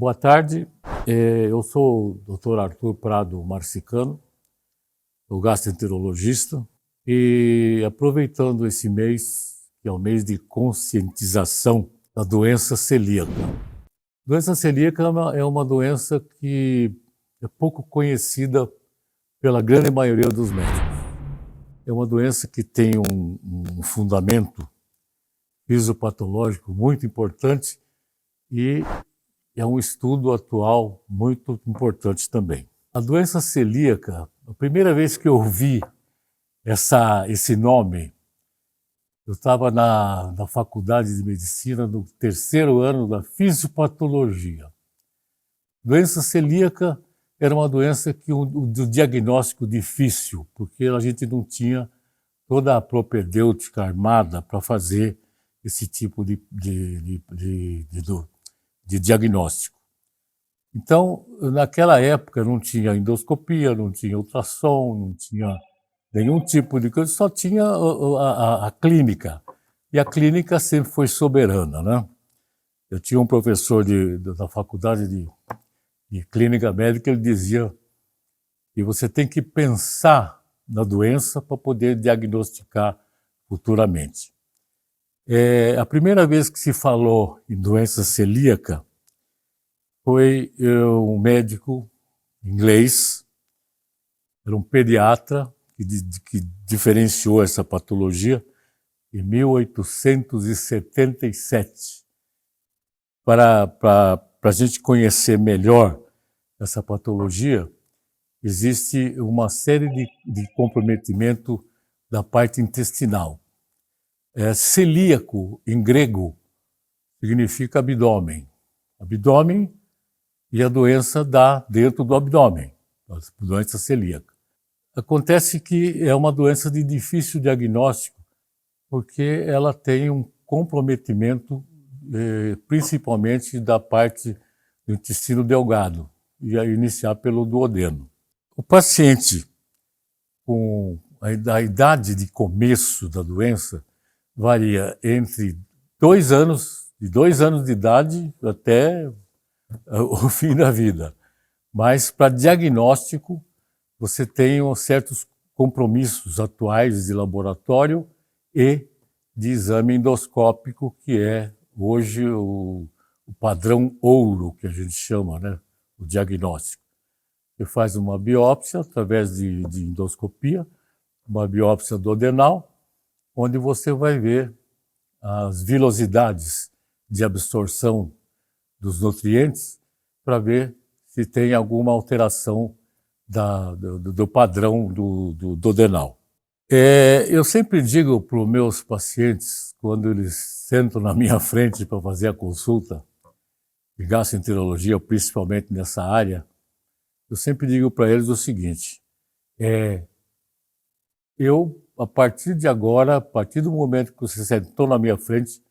Boa tarde, eu sou o Dr. Arthur Prado Marcicano, sou gastroenterologista, e aproveitando esse mês, que é o mês de conscientização da doença celíaca. A doença celíaca é uma doença que é pouco conhecida pela grande maioria dos médicos. É uma doença que tem um fundamento fisiopatológico muito importante e é um estudo atual muito importante também. A doença celíaca, a primeira vez que eu ouvi esse nome, eu estava na faculdade de medicina, no terceiro ano da fisiopatologia. Doença celíaca era uma doença que de diagnóstico difícil, porque a gente não tinha toda a propedêutica armada para fazer esse tipo de diagnóstico. Então, naquela época não tinha endoscopia, não tinha ultrassom, não tinha nenhum tipo de coisa, só tinha a clínica. E a clínica sempre foi soberana, né? Eu tinha um professor da faculdade de clínica médica, ele dizia que você tem que pensar na doença para poder diagnosticar futuramente. A primeira vez que se falou em doença celíaca foi um médico inglês, era um pediatra que diferenciou essa patologia em 1877. Para a gente conhecer melhor essa patologia, existe uma série de comprometimento da parte intestinal. Celíaco, em grego, significa abdômen. Abdômen e a doença dá dentro do abdômen, a doença celíaca. Acontece que é uma doença de difícil diagnóstico, porque ela tem um comprometimento, principalmente da parte do intestino delgado, e a iniciar pelo duodeno. O paciente com a idade de começo da doença varia entre 2 anos, de 2 anos de idade até o fim da vida. Mas para diagnóstico, você tem certos compromissos atuais de laboratório e de exame endoscópico, que é hoje o padrão ouro, que a gente chama, né? O diagnóstico. Você faz uma biópsia através de endoscopia, uma biópsia duodenal, onde você vai ver as vilosidades de absorção dos nutrientes para ver se tem alguma alteração do padrão do duodenal. Eu sempre digo para os meus pacientes, quando eles sentam na minha frente para fazer a consulta de gastroenterologia, principalmente nessa área, eu sempre digo para eles o seguinte: a partir de agora, a partir do momento que você sentou na minha frente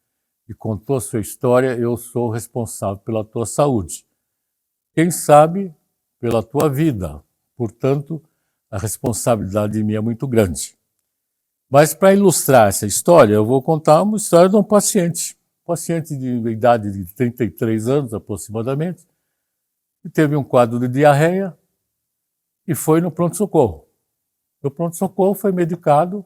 e contou a sua história, eu sou responsável pela tua saúde. Quem sabe, pela tua vida. Portanto, a responsabilidade de mim é muito grande. Mas para ilustrar essa história, eu vou contar uma história de um paciente de idade de 33 anos aproximadamente, que teve um quadro de diarreia e foi no pronto-socorro. No pronto-socorro foi medicado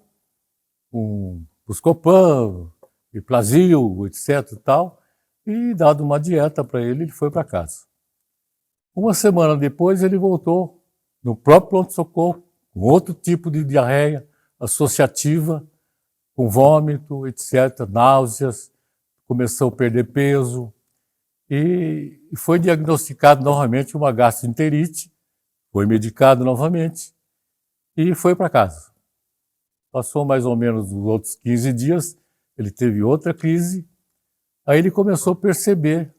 com Buscopan, Iplasil, etc. e tal, e dado uma dieta para ele, ele foi para casa. Uma semana depois, ele voltou no próprio pronto-socorro, com outro tipo de diarreia associativa, com vômito, etc., náuseas, começou a perder peso e foi diagnosticado novamente uma gastroenterite, foi medicado novamente e foi para casa. Passou mais ou menos os outros 15 dias, ele teve outra crise, aí ele começou a perceber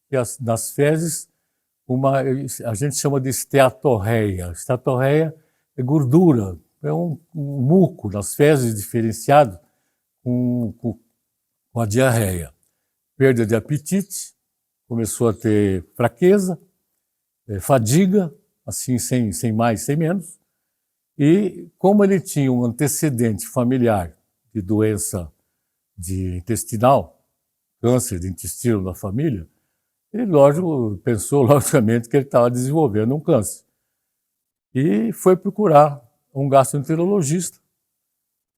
que nas fezes a gente chama de esteatorreia. Esteatorreia é gordura, é um muco nas fezes diferenciado com a diarreia. Perda de apetite, começou a ter fraqueza, fadiga, assim sem mais, sem menos. E como ele tinha um antecedente familiar de doença intestinal, câncer de intestino na família, Ele, lógico, pensou logicamente que ele estava desenvolvendo um câncer. E foi procurar um gastroenterologista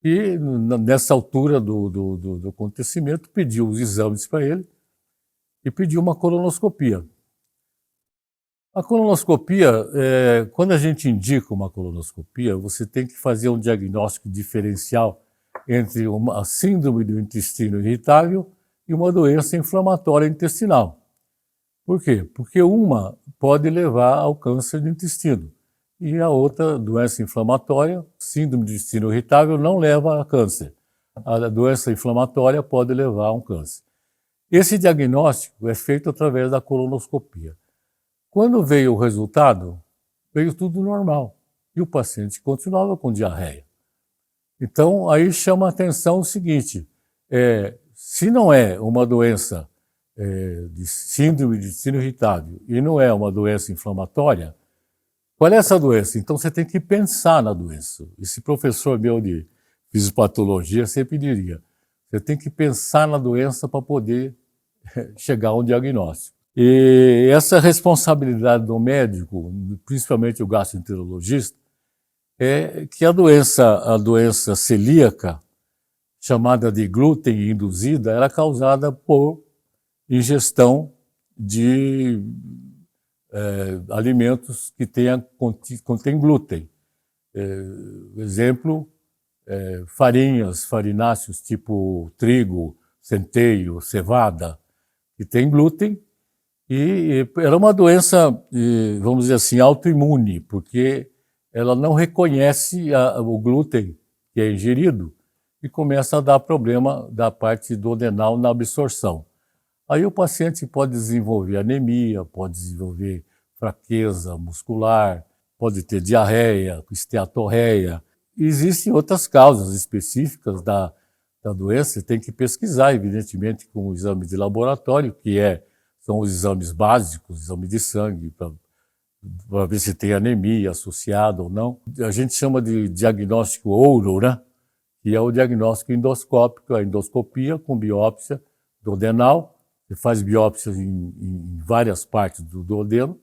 e, nessa altura do acontecimento, pediu os exames para ele e pediu uma colonoscopia. A colonoscopia, quando a gente indica uma colonoscopia, você tem que fazer um diagnóstico diferencial entre uma síndrome do intestino irritável e uma doença inflamatória intestinal. Por quê? Porque uma pode levar ao câncer do intestino e a outra, doença inflamatória, síndrome do intestino irritável, não leva a câncer. A doença inflamatória pode levar a um câncer. Esse diagnóstico é feito através da colonoscopia. Quando veio o resultado, veio tudo normal e o paciente continuava com diarreia. Então, aí chama a atenção o seguinte, se não é uma doença de síndrome de intestino irritável e não é uma doença inflamatória, qual é essa doença? Então você tem que pensar na doença. Esse professor meu de fisiopatologia sempre diria, você tem que pensar na doença para poder chegar a um diagnóstico. E essa responsabilidade do médico, principalmente o gastroenterologista, é que a doença celíaca, chamada de glúten induzida, era causada por ingestão de alimentos que contêm glúten. Exemplo, farinhas, farináceos tipo trigo, centeio, cevada, que tem glúten, e era uma doença, vamos dizer assim, autoimune, porque ela não reconhece o glúten que é ingerido e começa a dar problema da parte duodenal na absorção. Aí o paciente pode desenvolver anemia, pode desenvolver fraqueza muscular, pode ter diarreia, esteatorreia. Existem outras causas específicas da doença, tem que pesquisar, evidentemente, com o exame de laboratório, são os exames básicos, exame de sangue, para ver se tem anemia associada ou não. A gente chama de diagnóstico ouro, né? Que é o diagnóstico endoscópico, a endoscopia com biópsia duodenal. Você faz biópsias em várias partes do duodeno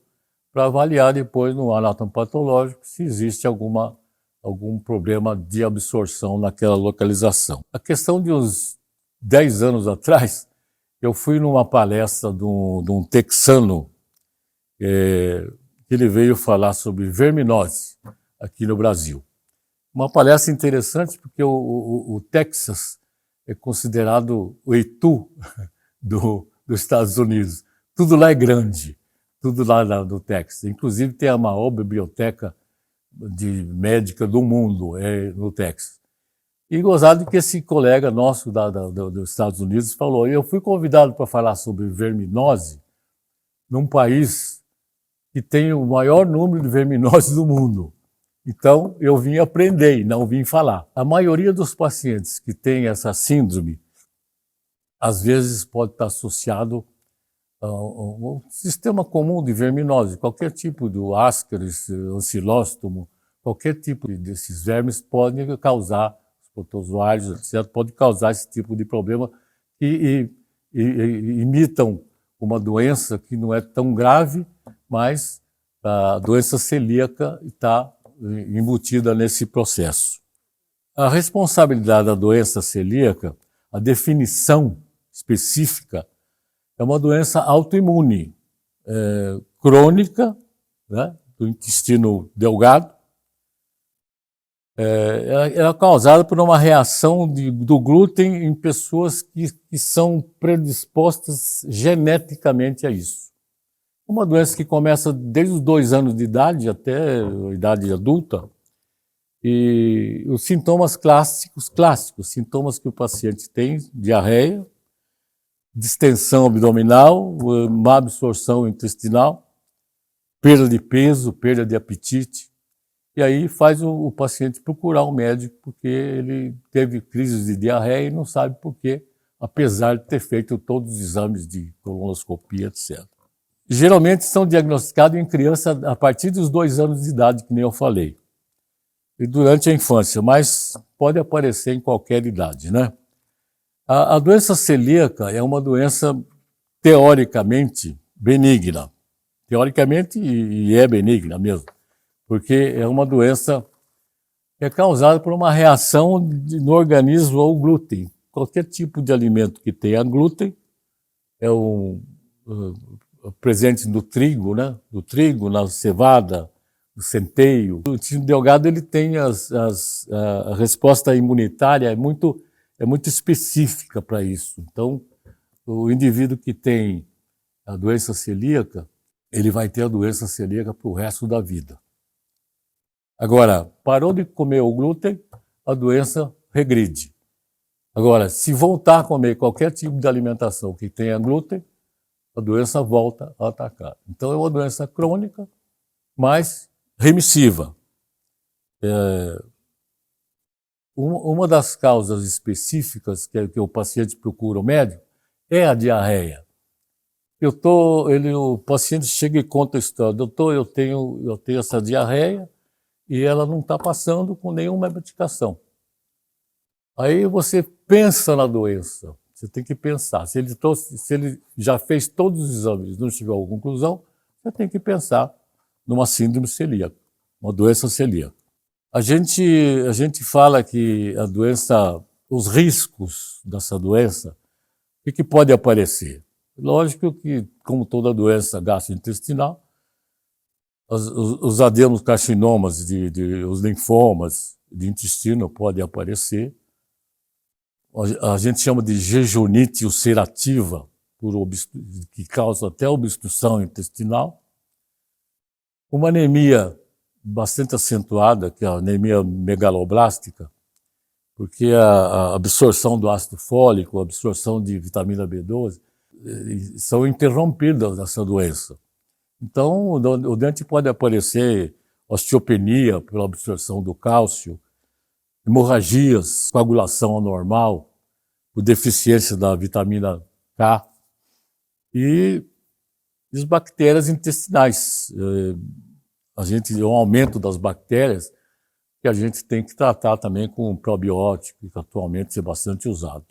para avaliar depois no anatomopatológico se existe algum problema de absorção naquela localização. A questão de uns 10 anos atrás, eu fui numa palestra de um texano, que ele veio falar sobre verminose aqui no Brasil. Uma palestra interessante porque o Texas é considerado o Itu dos Estados Unidos. Tudo lá é grande, tudo lá no Texas. Inclusive tem a maior biblioteca médica do mundo no Texas. E gozado que esse colega nosso dos Estados Unidos falou, eu fui convidado para falar sobre verminose num país que tem o maior número de verminose do mundo. Então, eu vim aprender e não vim falar. A maioria dos pacientes que tem essa síndrome, às vezes pode estar associado ao sistema comum de verminose, qualquer tipo de Ascaris, ancilóstomo, qualquer tipo desses vermes pode causar, os protozoários, etc., pode causar esse tipo de problema e imitam uma doença que não é tão grave, mas a doença celíaca está embutida nesse processo. A responsabilidade da doença celíaca, a definição específica, é uma doença autoimune, crônica, né, do intestino delgado. Ela é causada por uma reação do glúten em pessoas que são predispostas geneticamente a isso. Uma doença que começa desde os 2 anos de idade até a idade adulta, e os sintomas clássicos, sintomas que o paciente tem, diarreia, distensão abdominal, má absorção intestinal, perda de peso, perda de apetite, e aí faz o paciente procurar um médico porque ele teve crises de diarreia e não sabe por quê, apesar de ter feito todos os exames de colonoscopia, etc. Geralmente são diagnosticados em criança a partir dos 2 anos de idade, que nem eu falei, e durante a infância, mas pode aparecer em qualquer idade, né? A doença celíaca é uma doença, teoricamente, benigna. Teoricamente, e é benigna mesmo, porque é uma doença que é causada por uma reação no organismo ao glúten. Qualquer tipo de alimento que tenha glúten é presente no trigo, né? Do trigo, na cevada, no centeio. O intestino delgado ele tem a resposta imunitária é muito específica para isso. Então, o indivíduo que tem a doença celíaca, ele vai ter a doença celíaca para o resto da vida. Agora, parou de comer o glúten, a doença regride. Agora, se voltar a comer qualquer tipo de alimentação que tenha glúten, a doença volta a atacar. Então, é uma doença crônica, mas remissiva. Uma das causas específicas que o paciente procura o médico é a diarreia. O paciente chega e conta a história. Doutor, eu tenho essa diarreia e ela não está passando com nenhuma medicação. Aí você pensa na doença. Você tem que pensar. Se ele já fez todos os exames e não chegou a conclusão, você tem que pensar numa síndrome celíaca, uma doença celíaca. A gente fala que a doença, os riscos dessa doença, o que pode aparecer? Lógico que, como toda doença gastrointestinal, os adenocarcinomas, os linfomas de intestino podem aparecer. A gente chama de jejunite ulcerativa, que causa até obstrução intestinal. Uma anemia bastante acentuada, que é a anemia megaloblástica, porque a absorção do ácido fólico, a absorção de vitamina B12, são interrompidas nessa doença. Então, o dente pode aparecer osteopenia pela absorção do cálcio, hemorragias, coagulação anormal, por deficiência da vitamina K e as bactérias intestinais. Um aumento das bactérias que a gente tem que tratar também com probiótico, que atualmente é bastante usado.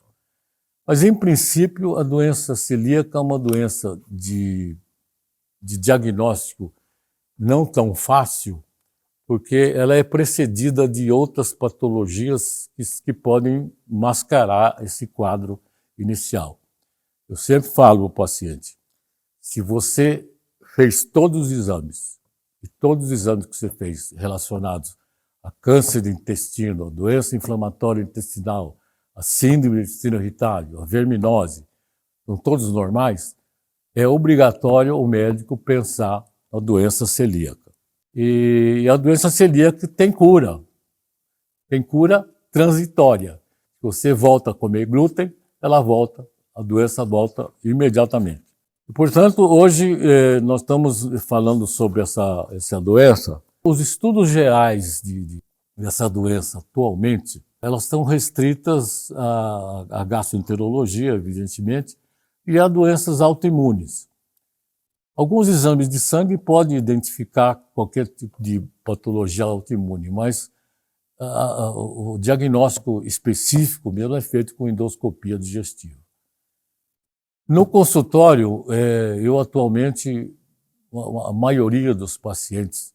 Mas, em princípio, a doença celíaca é uma doença de diagnóstico não tão fácil, porque ela é precedida de outras patologias que podem mascarar esse quadro inicial. Eu sempre falo ao paciente, se você fez todos os exames, e todos os exames que você fez relacionados a câncer de intestino, a doença inflamatória intestinal, a síndrome do intestino irritável, a verminose, são todos normais, é obrigatório o médico pensar na doença celíaca. E a doença celíaca tem cura transitória. Se você volta a comer glúten, a doença volta imediatamente. E, portanto, hoje nós estamos falando sobre essa doença. Os estudos gerais dessa doença atualmente, elas estão restritas à gastroenterologia, evidentemente, e a doenças autoimunes. Alguns exames de sangue podem identificar qualquer tipo de patologia autoimune, mas o diagnóstico específico mesmo é feito com endoscopia digestiva. No consultório, eu atualmente, a maioria dos pacientes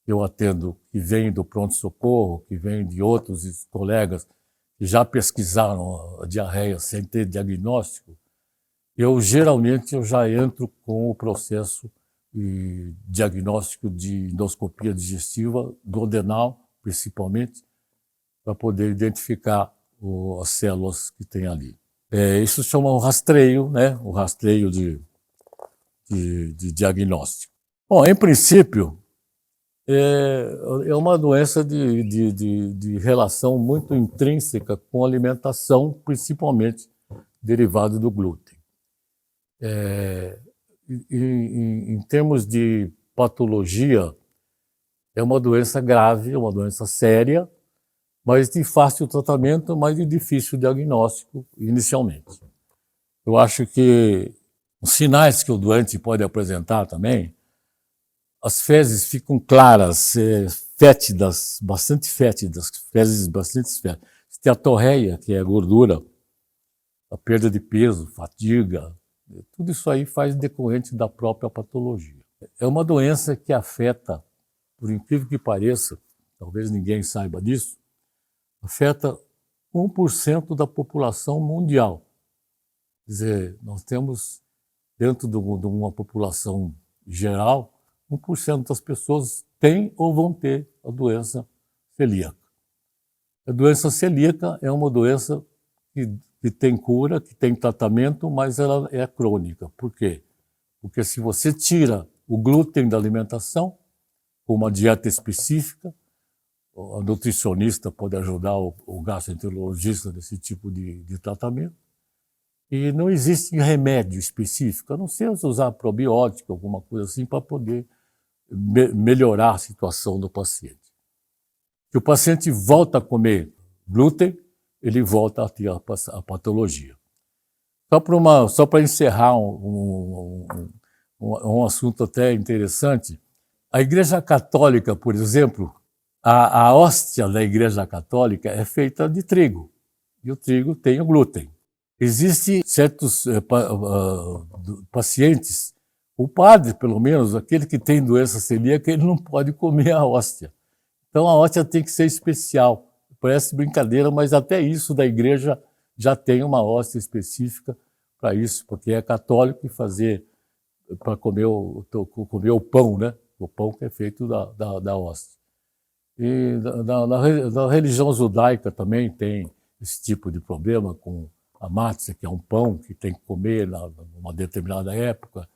que eu atendo, que vêm do pronto-socorro, que vêm de outros colegas que já pesquisaram a diarreia sem ter diagnóstico, geralmente já entro com o processo diagnóstico de endoscopia digestiva, duodenal, principalmente, para poder identificar as células que tem ali. Isso se chama o rastreio, né? O rastreio de diagnóstico. Bom, em princípio, é uma doença de relação muito intrínseca com a alimentação, principalmente derivada do glúten. Em termos de patologia, é uma doença grave, é uma doença séria, mas de fácil tratamento, mas de difícil diagnóstico inicialmente. Eu acho que os sinais que o doente pode apresentar também, as fezes ficam claras, fétidas, bastante fétidas, fezes bastante fétidas. Steatorreia, que é a gordura, a perda de peso, fadiga, Tudo isso aí faz decorrente da própria patologia. É uma doença que afeta, por incrível que pareça, talvez ninguém saiba disso, afeta 1% da população mundial. Quer dizer, nós temos, dentro de uma população geral, 1% das pessoas têm ou vão ter a doença celíaca. A doença celíaca é uma doença que tem cura, que tem tratamento, mas ela é crônica. Por quê? Porque se você tira o glúten da alimentação, com uma dieta específica, a nutricionista pode ajudar o gastroenterologista nesse tipo de tratamento, e não existe remédio específico, a não ser usar probiótico, alguma coisa assim, para poder melhorar a situação do paciente. Se o paciente volta a comer glúten, ele volta a ter a patologia. Só para encerrar um assunto até interessante, a Igreja Católica, por exemplo, a hóstia da Igreja Católica é feita de trigo, e o trigo tem o glúten. Existem certos pacientes, o padre, pelo menos, aquele que tem doença celíaca, ele não pode comer a hóstia. Então a hóstia tem que ser especial. Parece brincadeira, mas até isso da igreja já tem uma hóstia específica para isso, porque é católico e fazer para comer o pão, né? O pão que é feito da hóstia. E na religião judaica também tem esse tipo de problema com a matzah, que é um pão que tem que comer numa determinada época.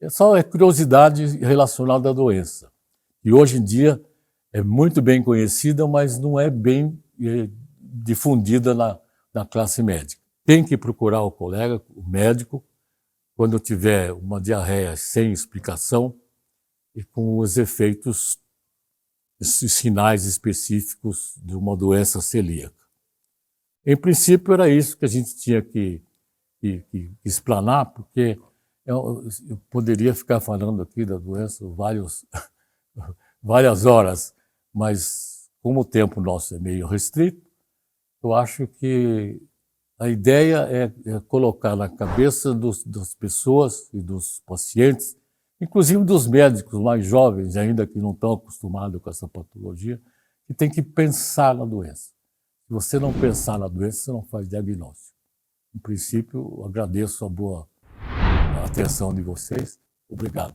É curiosidade relacionada à doença. E hoje em dia é muito bem conhecida, mas não é bem difundida na classe médica. Tem que procurar o colega, o médico, quando tiver uma diarreia sem explicação e com os efeitos, esses sinais específicos de uma doença celíaca. Em princípio, era isso que a gente tinha que explanar, porque eu poderia ficar falando aqui da doença várias horas, mas como o tempo nosso é meio restrito, eu acho que a ideia é colocar na cabeça das pessoas e dos pacientes, inclusive dos médicos mais jovens, ainda que não estão acostumados com essa patologia, que tem que pensar na doença. Se você não pensar na doença, você não faz diagnóstico. Em princípio, eu agradeço a boa atenção de vocês. Obrigado.